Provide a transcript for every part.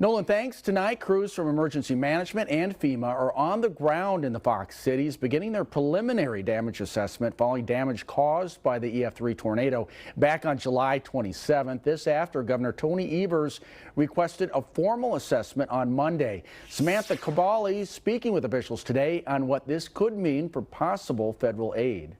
Nolan, thanks. Tonight, crews from Emergency Management and FEMA are on the ground in the Fox cities, beginning their preliminary damage assessment following damage caused by the EF-3 tornado back on July 27th. This after Governor Tony Evers requested a formal assessment on Monday. Samantha Cavalli speaking with officials today on what this could mean for possible federal aid.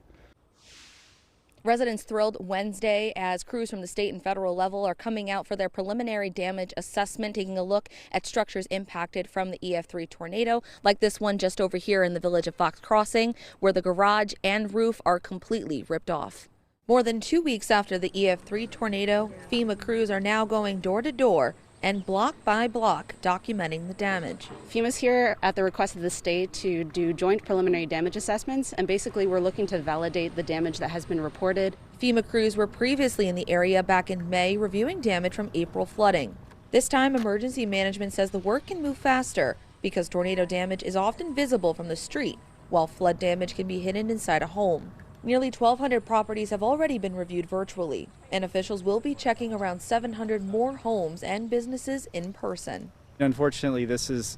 Residents thrilled Wednesday as crews from the state and federal level are coming out for their preliminary damage assessment, taking a look at structures impacted from the EF-3 tornado, like this one just over here in the village of Fox Crossing, where the garage and roof are completely ripped off. More than 2 weeks after the EF-3 tornado, FEMA crews are now going door to door and block by block documenting the damage. FEMA's here at the request of the state to do joint preliminary damage assessments, and basically we're looking to validate the damage that has been reported. FEMA crews were previously in the area back in May reviewing damage from April flooding. This time, Emergency Management says the work can move faster because tornado damage is often visible from the street, while flood damage can be hidden inside a home. Nearly 1,200 properties have already been reviewed virtually, and officials will be checking around 700 more homes and businesses in person. Unfortunately, this is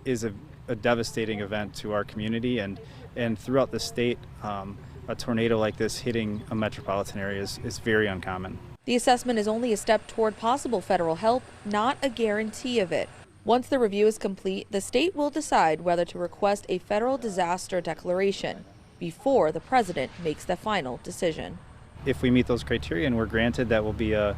a devastating event to our community and throughout the state. A tornado like this hitting a metropolitan area is very uncommon. The assessment is only a step toward possible federal help, not a guarantee of it. Once the review is complete, the state will decide whether to request a federal disaster declaration before the president makes the final decision. If we meet those criteria and we're granted, that will be a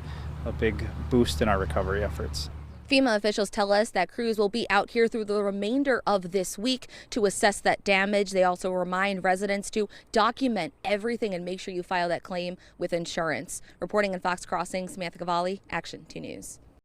big boost in our recovery efforts. FEMA officials tell us that crews will be out here through the remainder of this week to assess that damage. They also remind residents to document everything and make sure you file that claim with insurance. Reporting in Fox Crossing, Samantha Cavalli, Action 2 News.